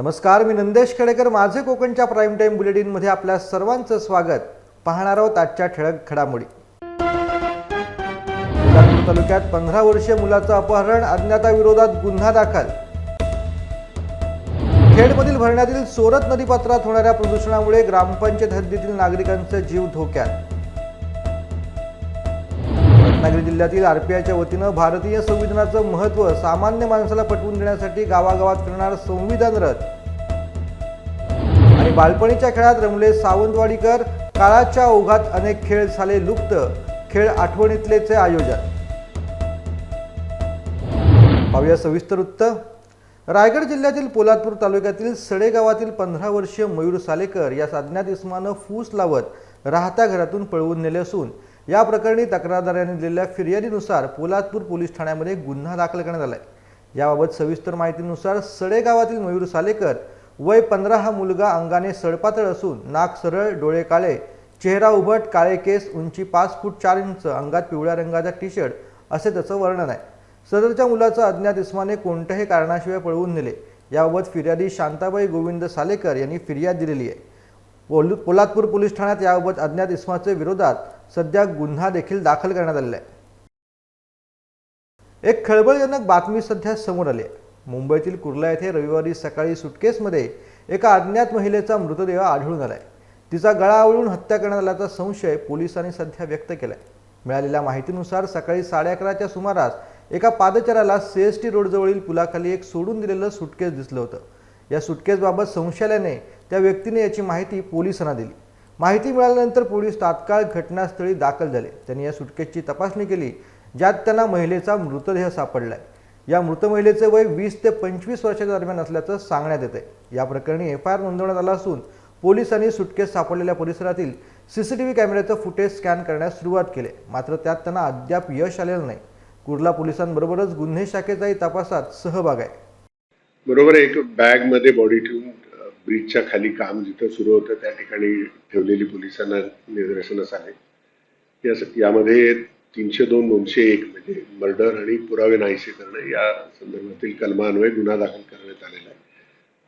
नमस्कार, मी नंदेश खडेकर. माझे कोकणच्या प्राईम टाइम बुलेटिनमध्ये आपल्या सर्वांचं स्वागत. पाहणार आहोत आजच्या ठळक घडामोडी. कोल्हापूर तालुक्यात 15 वर्षीय मुलाचं अपहरण, अज्ञाताविरोधात गुन्हा दाखल. खेडमधील भरण्यातील सोरत नदीपात्रात होणाऱ्या प्रदूषणामुळे ग्रामपंचायत हद्दीतील नागरिकांचा जीव धोक्यात. रत्नागिरी जिल्ह्यातील आरपीआयच्या वतीनं भारतीय संविधानाचं महत्त्व सामान्य माणसाला पटवून देण्यासाठी गावागावात करणार संविधान रथ. आणि बालपणीच्या खेळात रमले सावंतवाडीकर, काळाच्या ओघात अनेक खेळ झाले लुप्त, खेळ आठवणीतलेचे आयोजन. पाहूया सविस्तर वृत्त. रायगड जिल्ह्यातील पोलादपूर तालुक्यातील सडे गावातील 15 वर्षीय मयूर सालेकर या अज्ञात इसमानं फूस लावत राहत्या घरातून पळवून नेले असून या प्रकरणी तक्रारदारांनी दिलेल्या फिर्यादीनुसार पोलादपूर पोलीस ठाण्यामध्ये गुन्हा दाखल करण्यात आलाय. याबाबत सविस्तर माहितीनुसार सडे गावातील मयूर सालेकर वय 15 हा मुलगा अंगाने सडपातळ असून नाक सरळ, डोळे काळे, चेहरा उभट, काळे केस, उंची 5 फूट 4 इंच, अंगात पिवळ्या रंगाचा टी शर्ट असे त्याचं वर्णन आहे. सदरच्या मुलाचं अज्ञात इसमाने कोणत्याही कारणाशिवाय पळवून नेले. याबाबत फिर्यादी शांताबाई गोविंद सालेकर यांनी फिर्याद दिलेली आहे. पोलादपूर पोलीस ठाण्यात याबाबत अज्ञात इसमाचे विरोधात सध्या गुन्हा देखील दाखल करण्यात आलेला आहे. एक खळबळजनक बातमी सध्या समोर आली आहे. मुंबईतील कुर्ला येथे रविवारी सकाळी सुटकेसमध्ये एका अज्ञात महिलेचा मृतदेह आढळून आलाय. तिचा गळा आवळून हत्या करण्यात आल्याचा संशय पोलिसांनी सध्या व्यक्त केलाय. मिळालेल्या माहितीनुसार सकाळी 11:30च्या सुमारास एका पादचाऱ्याला सीएसटी रोडजवळील पुलाखाली एक सोडून दिलेलं सुटकेस दिसलं होतं. या सुटकेसबाबत संशय आल्याने त्या व्यक्तीने याची माहिती पोलिसांना दिली. माहिती मिळाल्यानंतर पोलीस तात्काळ घटनास्थळी दाखल झाले. त्यांनी या सुटकेसची तपासणी केली, ज्यात त्यांना महिलेचा मृतदेह सापडलाय. या मृत महिलेचे वय 20 ते 25 वर्षाच्या दरम्यान असल्याचं सांगण्यात येते. या प्रकरणी एफआयआर नोंदवण्यात आला असून पोलिसांनी सुटकेस सापडलेल्या परिसरातील सीसीटीव्ही कॅमेऱ्याचं फुटेज स्कॅन करण्यास सुरुवात केली, मात्र त्यात त्यांना अद्याप यश आलेलं नाही. कुर्ला पोलिसांबरोबरच गुन्हे शाखेचाही तपासात सहभाग आहे. बरोबर, एक बॅग मध्ये बॉडी ठेवून ब्रिजच्या खाली काम जिथं सुरू होतं त्या ठिकाणी ठेवलेली पोलिसांना निदर्शनास आले. यामध्ये 302, 201 म्हणजे मर्डर आणि पुरावे नाहीसे करणं या संदर्भातील कलमान्वये गुन्हा दाखल करण्यात आलेला आहे.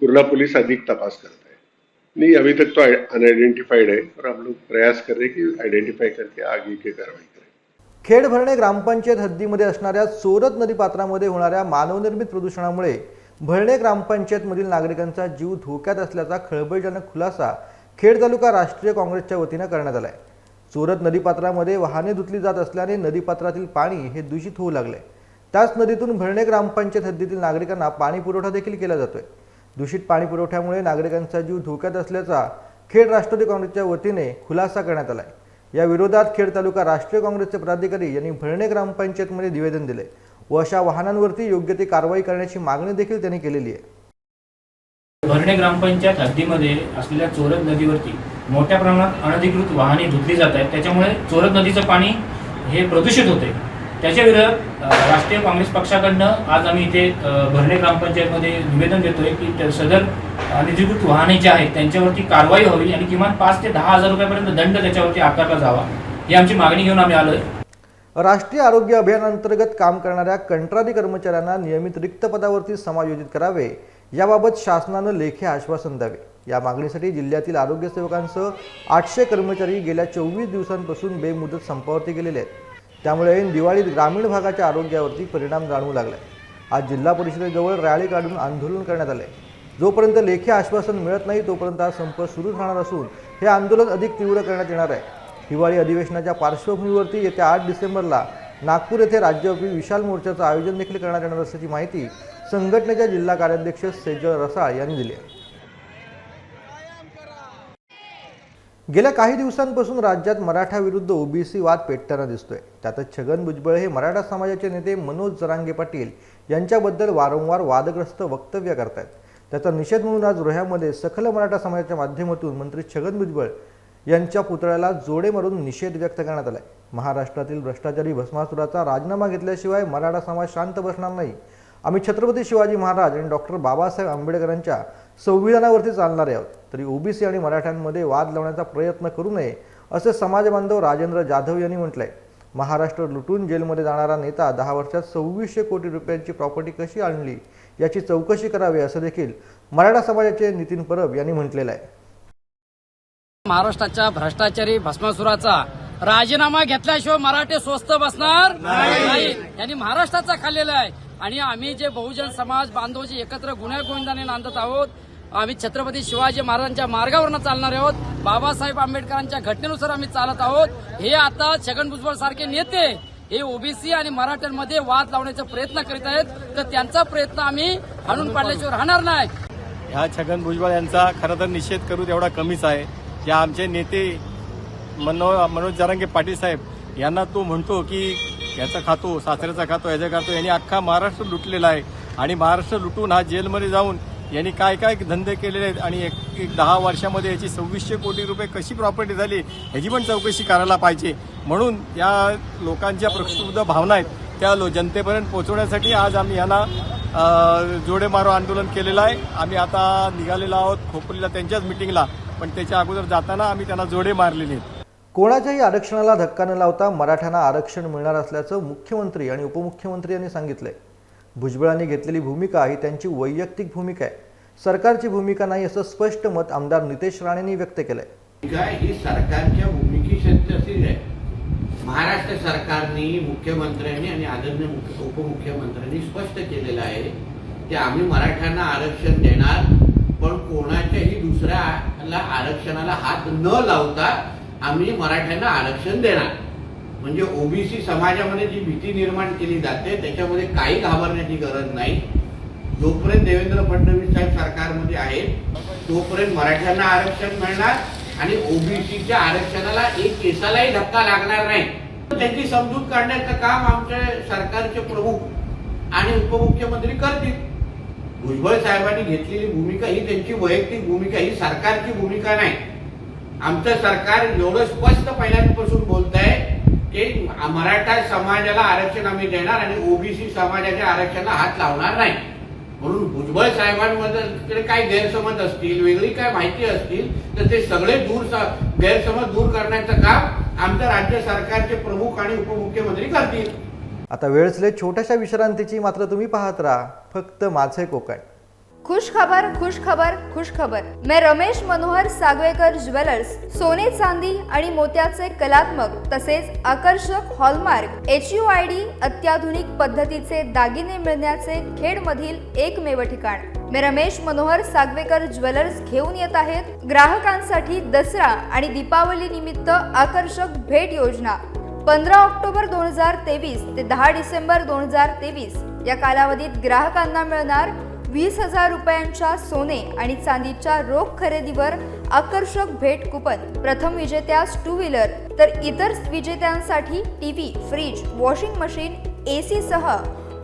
कुर्ला पोलीस अधिक तपास करत आहे. नहीं, अभी तक तो अनआइडेंटिफाइड है और हम लोग प्रयास कर रहे हैं की आइडेंटिफाई करके आगे की कारवाई करें. खेड भरणे ग्रामपंचायत हद्दीमध्ये असणाऱ्या सोरत नदीपात्रामध्ये होणाऱ्या मानवनिर्मित प्रदूषणामुळे भरणे ग्रामपंचायतमधील नागरिकांचा जीव धोक्यात असल्याचा खळबळजनक खुलासा खेड तालुका राष्ट्रीय काँग्रेसच्या वतीनं करण्यात आलाय. सोरत नदीपात्रामध्ये वाहने धुतली जात असल्याने नदीपात्रातील पाणी हे दूषित होऊ लागले. त्याच नदीतून भरणे ग्रामपंचायत हद्दीतील नागरिकांना पाणी पुरवठा देखील केला जातोय. दूषित पाणी पुरवठ्यामुळे नागरिकांचा जीव धोक्यात असल्याचा खेड राष्ट्रवादी काँग्रेसच्या वतीने खुलासा करण्यात आलाय. या विरोधात खेड तालुका राष्ट्रीय काँग्रेसचे पदाधिकारी यांनी भरणे ग्रामपंचायतमध्ये निवेदन दिले व अशा वाहनांवरती योग्य ती कारवाई करण्याची मागणी देखील त्यांनी केलेली आहे. भरणे ग्रामपंचायत हद्दीमध्ये असलेल्या चोरत नदीवरती मोठ्या प्रमाणात अनधिकृत वाहने धुतली जात आहेत. त्याच्यामुळे चोरत नदीचं पाणी हे प्रदूषित होते. त्याच्या विरोधात राष्ट्रीय काँग्रेस पक्षाकडनं आज आम्ही इथे भरणे ग्रामपंचायतमध्ये निवेदन देतोय की सदर अनधिकृत वाहने जे आहेत त्यांच्यावरती कारवाई व्हावी आणि किमान 5 ते 10 हजार रुपयापर्यंत दंड त्याच्यावरती आकारला जावा, ही आमची मागणी घेऊन आम्ही आलोय. राष्ट्रीय आरोग्य अभियानांतर्गत काम करणाऱ्या कंत्राटी कर्मचाऱ्यांना नियमित रिक्त पदावरती समायोजित करावे, याबाबत शासनानं लेखी आश्वासन द्यावे. या मागणीसाठी जिल्ह्यातील आरोग्य सेवकांसह 800 कर्मचारी गेल्या 24 दिवसांपासून बेमुदत संपावरती गेलेले आहेत. त्यामुळे दिवाळीत ग्रामीण भागाच्या आरोग्यावरती परिणाम जाणवू लागलाय. आज जिल्हा परिषदेजवळ रॅली काढून आंदोलन करण्यात आले. जोपर्यंत लेखी आश्वासन मिळत नाही तोपर्यंत हा संप सुरू राहणार असून हे आंदोलन अधिक तीव्र करण्यात येणार आहे. हिवाळी अधिवेशनाच्या पार्श्वभूमीवरती येत्या 8 डिसेंबरला नागपूर येथे राज्यव्यापी विशाल मोर्चाचं आयोजन देखील करण्यात येणार असल्याची माहिती संघटनेच्या जिल्हा कार्याध्यक्ष सेजल रसाळ यांनी दिली आहे. गेल्या काही दिवसांपासून राज्यात मराठा विरुद्ध ओबीसी वाद पेटताना दिसतोय. त्यातच छगन भुजबळ हे मराठा समाजाचे नेते मनोज जरांगे पाटील यांच्याबद्दल वारंवार वादग्रस्त वक्तव्य करतात. त्याचा निषेध म्हणून आज रोह्यामध्ये सखल मराठा समाजाच्या माध्यमातून मंत्री छगन भुजबळ यांच्या पुतळ्याला जोडे मारून निषेध व्यक्त करण्यात आलाय. महाराष्ट्रातील भ्रष्टाचारी भस्मासुराचा राजीनामा घेतल्याशिवाय मराठा समाज शांत बसणार नाही. आम्ही छत्रपती शिवाजी महाराज आणि डॉक्टर बाबासाहेब आंबेडकरांच्या संविधानावरती चालणारे आहोत. तरी ओबीसी आणि मराठ्यांमध्ये वाद लावण्याचा प्रयत्न करू नये असे समाजबांधव राजेंद्र जाधव यांनी म्हटलंय. महाराष्ट्र लुटून जेलमध्ये जाणारा नेता 10 वर्षात 2600 कोटी रुपयांची प्रॉपर्टी कशी आणली याची चौकशी करावी असं देखील मराठा समाजाचे नितीन परब यांनी म्हटलेलं आहे. महाराष्ट्राच्या भ्रष्टाचारी भस्मासुराचा राजीनामा घेतल्याशिवाय मराठे स्वस्त बसणार नाही. यांनी महाराष्ट्राचा खाल्लेला आहे आणि आम्ही जे बहुजन समाज बांधव जे एकत्र गुन्ह्या गोविंदाने नांदत आहोत, आम्ही छत्रपती शिवाजी महाराजांच्या मार्गावरनं चालणार आहोत. बाबासाहेब आंबेडकरांच्या घटनेनुसार आम्ही चालत आहोत. हे आता छगन भुजबळ सारखे नेते हे ओबीसी आणि मराठ्यांमध्ये वाद लावण्याचा प्रयत्न करीत आहेत, तर त्यांचा प्रयत्न आम्ही हाणून पाडल्याशिवाय राहणार नाही. ह्या छगन भुजबळ यांचा खरं तर निषेध करू तेवढा कमीच आहे. या आमचे नेते मनोज जरांगे पाटील साहेब यांना तो म्हणतो की याचा खातो, सासऱ्याचा खातो, याचा खातो. यांनी अख्खा महाराष्ट्र लुटलेला आहे आणि महाराष्ट्र लुटून हा जेलमध्ये जाऊन यांनी काय काय धंदे केलेले आहेत आणि एक 10 वर्षामध्ये याची 2600 कोटी रुपये कशी प्रॉपर्टी झाली ह्याची पण चौकशी करायला पाहिजे. म्हणून या लोकांच्या प्रक्षुब्ध भावना आहेत त्या जनतेपर्यंत पोहोचवण्यासाठी आज आम्ही यांना जोडे मारो आंदोलन केलेलं आहे. आम्ही आता निघालेलो आहोत खोपोलीला त्यांच्याच मिटिंगला, पण त्याच्या अगोदर जाताना आम्ही त्यांना जोडे मारलेले आहेत. कोणाच्याही आरक्षणाला धक्का न लावता मराठ्यांना आरक्षण मिळणार असल्याचं मुख्यमंत्री आणि उपमुख्यमंत्री यांनी सांगितलंय. भुजबळांनी घेतलेली भूमिका ही त्यांची वैयक्तिक भूमिका आहे, सरकारची भूमिका नाही असं स्पष्ट मत आमदार नितेश राणेंनी व्यक्त केलंय. ही सरकारच्या भूमिकेशी आहे. महाराष्ट्र सरकारने, मुख्यमंत्र्यांनी आणि आदरणीय उपमुख्यमंत्र्यांनी स्पष्ट केलेलं आहे की आम्ही मराठ्यांना आरक्षण देणार, पण कोणाच्याही दुसऱ्याला आरक्षणाला हात न लावता आम्ही मराठ्यांना आरक्षण देणार. म्हणजे ओबीसी समाजामध्ये जी भीती निर्माण केली जाते त्याच्यामध्ये काही घाबरण्याची गरज नाही. जोपर्यंत देवेंद्र फडणवीस साहेब सरकारमध्ये आहेत तोपर्यंत मराठ्यांना आरक्षण मिळणार आणि ओबीसीच्या आरक्षणाला एक केसालाही धक्का लागणार नाही. त्याची समजूत काढण्याचं काम आमच्या सरकारचे प्रमुख आणि उपमुख्यमंत्री करतील. भुजबळ साहेबांनी घेतलेली भूमिका ही त्यांची वैयक्तिक भूमिका, ही सरकारची भूमिका नाही. आमचं सरकार एवढं स्पष्ट पहिल्यांपासून बोलत आहे की मराठा समाजाला आरक्षण आम्ही देणार आणि ओबीसी समाजाच्या आरक्षणाला हात लावणार नाही. म्हणून भुजबळ साहेबांमध्ये काय गैरसमज असतील, वेगळी काय माहिती असतील, तर ते सगळे गैरसमज दूर करण्याचं काम आमच्या राज्य सरकारचे प्रमुख आणि उपमुख्यमंत्री करतील. आता वेळच छोट्याशा विश्रांतीची, मात्र तुम्ही पाहत राहा फक्त माझे कोकण. खुश खबर, खुश खबर, खुश खबर. मैं रमेश मनोहर सागवेकर ज्वेलर्स सोने, चांदी आणि मोत्याचे कलात्मक तसेच आकर्षक हॉलमार्क HUID अत्याधुनिक पद्धतीचे दागिने मिळण्याचे खेडमधील एकमेव ठिकाण. मैं रमेश मनोहर सागवेकर ज्वेलर्स घेऊन येत आहेत ग्राहकांसाठी दसरा आणि दीपावली निमित्त आकर्षक भेट योजना. 15 ऑक्टोबर 2023 ते 10 डिसेंबर 2023 या कालावधीत ग्राहकांना मिळणार 20,000 रुपयांच्या सोने आणि चांदीच्या रोख खरेदीवर आकर्षक भेट कुपन. प्रथम विजेत्यास 2 व्हीलर तर इतर विजेत्यांसाठी TV, fridge, washing machine, AC सह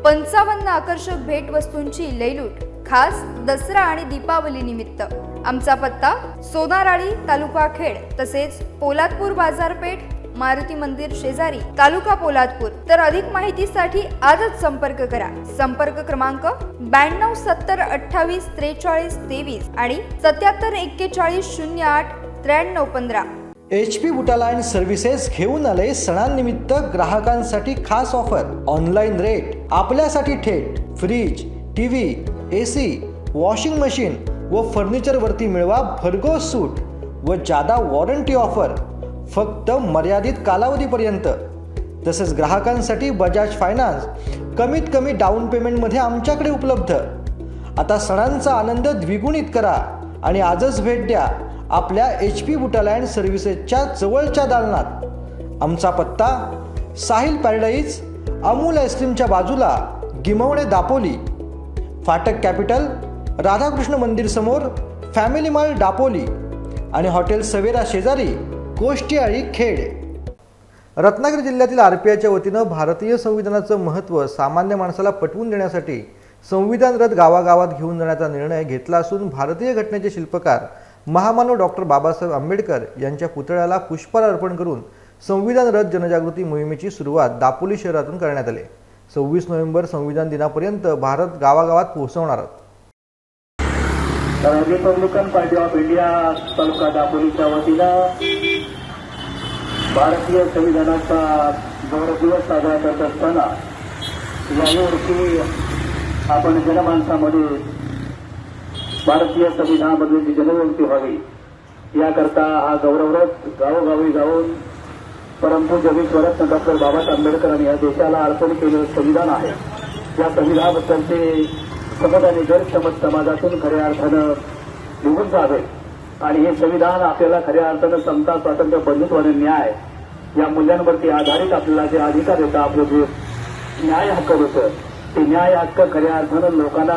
55 आकर्षक भेट वस्तूंची लयलूट खास दसरा आणि दीपावली निमित्त. आमचा पत्ता सोनाराळी, तालुका खेड, तसेच पोलादपूर बाजारपेठ, मारुती मंदिर शेजारी, तालुका पोलादपूर. तर अधिक माहितीसाठी आजच संपर्क करा. संपर्क क्रमांक 92 70 28 43 23 आणि 77 41 08 93 15. HP बुटालाइन सर्व्हिसेस घेऊन आले सणांनिमित्त ग्राहकांसाठी खास ऑफर. ऑनलाईन रेट आपल्यासाठी थेट. Fridge, TV, AC, washing machine व फर्निचरवरती मिळवा भरघोस सूट व जादा वॉरंटी ऑफर फक्त मर्यादित कालावधीपर्यंत. तसेच ग्राहकांसाठी बजाज फायनान्स कमीत कमी डाऊन पेमेंटमध्ये आमच्याकडे उपलब्ध. आता सणांचा आनंद द्विगुणित करा आणि आजच भेट द्या आपल्या HP बुटालाइन सर्व्हिसेसच्या जवळच्या दालनात. आमचा पत्ता साहिल पॅराडाईज, अमूल आईस्क्रीमच्या बाजूला, गिमवणे, दापोली. फाटक कॅपिटल, राधाकृष्ण मंदिर समोर, फॅमिली मॉल दापोली आणि हॉटेल सवेरा शेजारी, कोष्टीआळी खेड. रत्नागिरी जिल्ह्यातील RPIच्या वतीनं भारतीय संविधानाचं महत्त्व सामान्य माणसाला पटवून देण्यासाठी संविधान रथ गावागावात घेऊन जाण्याचा निर्णय घेतला असून भारतीय घटनेचे शिल्पकार महामानव डॉक्टर बाबासाहेब आंबेडकर यांच्या पुतळ्याला पुष्पहार अर्पण करून संविधान रथ जनजागृती मोहिमेची सुरुवात दापोली शहरातून करण्यात आली. 26 नोव्हेंबर संविधान दिनापर्यंत भारत गावागावात पोहोचवणार. रिपब्लिकन पार्टी ऑफ इंडिया तालुका दापोलीच्या वतीनं भारतीय संविधानाचा गौरव दिवस साजरा करत असताना यावर्षी आपण जनमानसामध्ये भारतीय संविधानामधली जनजागृती व्हावी याकरता हा गौरवरथ गावोगावी जाऊन परमपूज्य विश्वरत्न डॉक्टर बाबासाहेब आंबेडकरांनी या देशाला अर्पण केलेलं संविधान आहे. या संविधानाबद्दलचे समज आणि गैरसमज समाजातून खऱ्या अर्थानं निघून जावे आणि हे संविधान आपल्याला खऱ्या अर्थानं समता, स्वातंत्र्य, बंधुत्व आणि न्याय या मूल्यांवरती आधारित आपल्याला जे अधिकार देतं, आपलं जे न्याय हक्क होतं ते न्याय हक्क खऱ्या अर्थानं लोकांना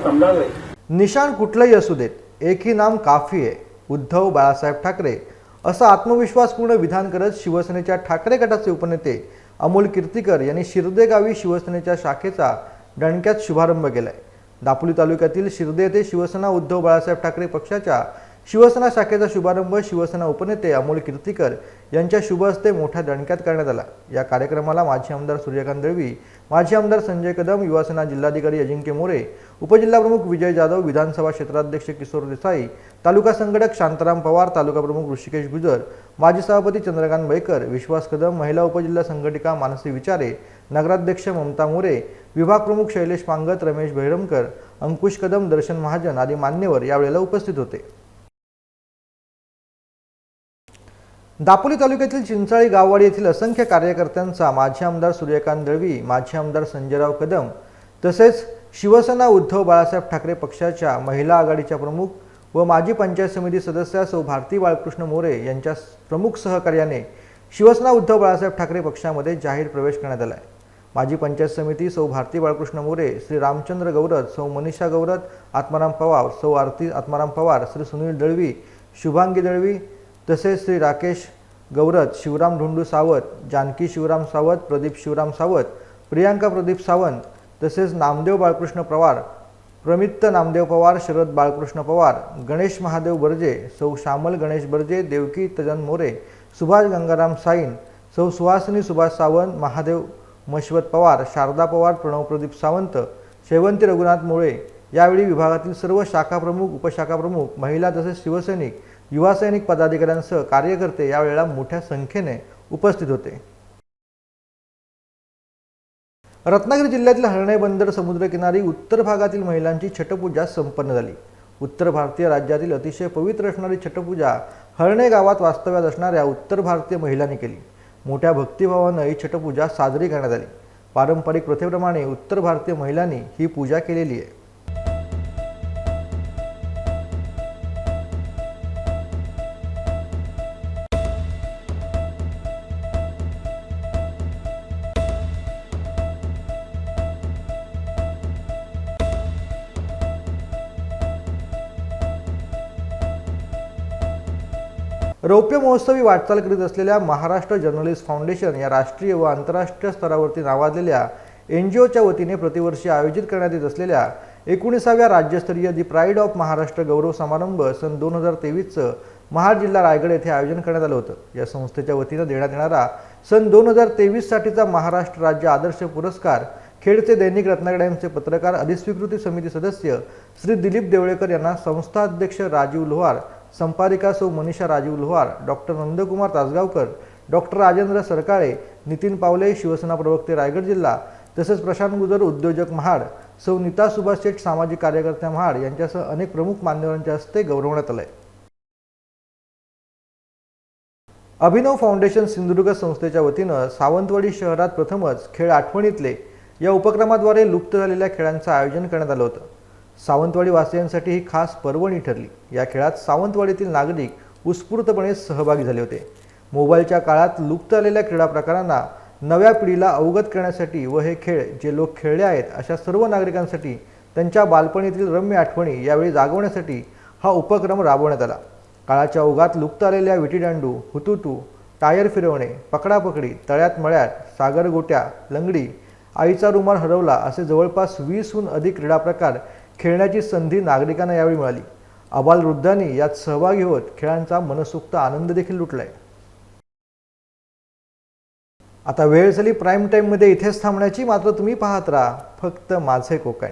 समजावे. निशाण कुठलंही असू देत, एकही नाम काफी आहे. उद्धव बाळासाहेब ठाकरे असं आत्मविश्वासपूर्ण विधान करत शिवसेनेच्या ठाकरे गटाचे उपनेते अमोल कीर्तीकर यांनी शिर्दे गावी शिवसेनेच्या शाखेचा दणक्यात शुभारंभ केलाय. दापोली तालुक्यातील शिर्दे येथे शिवसेना उद्धव बाळासाहेब ठाकरे पक्षाच्या शिवसेना शाखेचा शुभारंभ शिवसेना उपनेते अमोल कीर्तीकर यांच्या शुभ हस्ते मोठ्या दणक्यात करण्यात आला. या कार्यक्रमाला माजी आमदार सूर्यकांत दळवी, माजी आमदार संजय कदम, युवासेना जिल्हाधिकारी अजिंक्य मोरे, उपजिल्हाप्रमुख विजय जाधव, विधानसभा क्षेत्राध्यक्ष किशोर देसाई, तालुका संघटक शांताराम पवार, तालुका प्रमुख ऋषिकेश गुजर, माजी सभापती चंद्रकांत बैकर, विश्वास कदम, महिला उपजिल्हा संघटिका मानसी विचारे, नगराध्यक्ष ममता मोरे, विभाग प्रमुख शैलेश पांगत, रमेश बहिरमकर, अंकुश कदम, दर्शन महाजन आदी मान्यवर यावेळेला उपस्थित होते. दापोली तालुक्यातील चिंचाळी गाववाडी येथील असंख्य कार्यकर्त्यांचा माजी आमदार सूर्यकांत दळवी, माजी आमदार संजयराव कदम तसेच शिवसेना उद्धव बाळासाहेब ठाकरे पक्षाच्या महिला आघाडीच्या प्रमुख व माजी पंचायत समिती सदस्या सौ भारती बाळकृष्ण मोरे यांच्या प्रमुख सहकार्याने शिवसेना उद्धव बाळासाहेब ठाकरे पक्षामध्ये जाहीर प्रवेश करण्यात आला आहे. माजी पंचायत समिती सौ भारती बाळकृष्ण मोरे, श्री रामचंद्र गौरत, सौ मनीषा गौरत, आत्माराम पवार, सौ आरती आत्माराम पवार, श्री सुनील दळवी, शुभांगी दळवी तसेच श्री राकेश गौरत, शिवराम ढोंडू सावत, जानकी शिवराम सावत, प्रदीप शिवराम सावत, प्रियांका प्रदीप सावंत तसेच नामदेव बाळकृष्ण पवार, प्रमित्त नामदेव पवार, शरद बाळकृष्ण पवार, गणेश महादेव बर्जे, सौ श्यामल गणेश बर्जे, देवकी तजन मोरे, सुभाष गंगाराम साईन, सौ सुहासिनी सुभाष सावंत, महादेव मश्वत पवार, शारदा पवार, प्रणव प्रदीप सावंत, शेवंती रघुनाथ मोळे यावेळी विभागातील सर्व शाखा प्रमुख, उपशाखा प्रमुख, महिला तसेच शिवसैनिक, युवा सैनिक पदाधिकाऱ्यांसह कार्यकर्ते यावेळेला मोठ्या संख्येने उपस्थित होते. रत्नागिरी जिल्ह्यातील हर्णे बंदर समुद्रकिनारी उत्तर भागातील महिलांची छटपूजा संपन्न झाली. उत्तर भारतीय राज्यातील अतिशय पवित्र असणारी छटपूजा हर्णे गावात वास्तव्यात असणाऱ्या उत्तर भारतीय महिलांनी केली. मोठ्या भक्तिभावानं ही छटपूजा साजरी करण्यात आली. पारंपरिक प्रथेप्रमाणे उत्तर भारतीय महिलांनी ही पूजा केलेली आहे. रौप्य महोत्सवी वाटचाल करीत असलेल्या महाराष्ट्र जर्नलिस्ट फाउंडेशन या राष्ट्रीय व आंतरराष्ट्रीय स्तरावरती नावाजलेल्या NGOच्या वतीने प्रतिवर्षी आयोजित करण्यात येत असलेल्या 19व्या राज्यस्तरीय दि प्राईड ऑफ महाराष्ट्र गौरव समारंभ सन 2023चं महाड जिल्हा रायगड येथे आयोजन करण्यात आलं होतं. या संस्थेच्या वतीने देण्यात येणारा सन 2023 साठीचा महाराष्ट्र राज्य आदर्श पुरस्कार खेडचे दैनिक रत्नागिरी पत्रकार अधिस्वीकृती समिती सदस्य श्री दिलीप देवळेकर यांना संस्था अध्यक्ष राजीव लोहार, संपादिका सौ मनीषा राजीव लोहार, डॉक्टर नंदकुमार तासगावकर, डॉक्टर राजेंद्र सरकाळे, नितीन पावले शिवसेना प्रवक्ते रायगड जिल्हा तसेच प्रशांत गुजर उद्योजक महाड, सौ नीता सुभाष शेठ सामाजिक कार्यकर्त्या महाड यांच्यासह अनेक प्रमुख मान्यवरांच्या हस्ते गौरवण्यात आले. अभिनव फाउंडेशन सिंधुदुर्ग संस्थेच्या वतीनं सावंतवाडी शहरात प्रथमच खेळ आठवणीतले या उपक्रमाद्वारे लुप्त झालेल्या खेळांचं आयोजन करण्यात आलं होतं. सावंतवाडी वासियांसाठी ही खास पर्वणी ठरली. या खेळात सावंतवाडीतील नागरिक उत्स्फूर्तपणे सहभागी झाले होते. मोबाईलच्या काळात लुप्त झालेल्या क्रीडा प्रकारांना नव्या पिढीला अवगत करण्यासाठी व हे खेळ जे लोक खेळले आहेत अशा सर्व नागरिकांसाठी त्यांच्या बालपणीतील रम्य आठवणी यावेळी जागवण्यासाठी हा उपक्रम राबवण्यात आला. काळाच्या ओघात लुप्त आलेल्या विटीदांडू, हुतुतू, टायर फिरवणे, पकडापकडी, तळ्यात मळ्यात, सागर गोट्या, लंगडी, आईचा रुमाल हरवला असे जवळपास 20हून अधिक क्रीडा प्रकार खेळण्याची संधी नागरिकांना यावेळी मिळाली. आबालवृद्धांनी यात सहभागी होत खेळांचा मनसोक्त आनंद देखील लुटलाय. आता वेळ झाली प्राईम टाईममध्ये इथेच थांबण्याची. मात्र तुम्ही पाहत राहा फक्त माझे कोकण.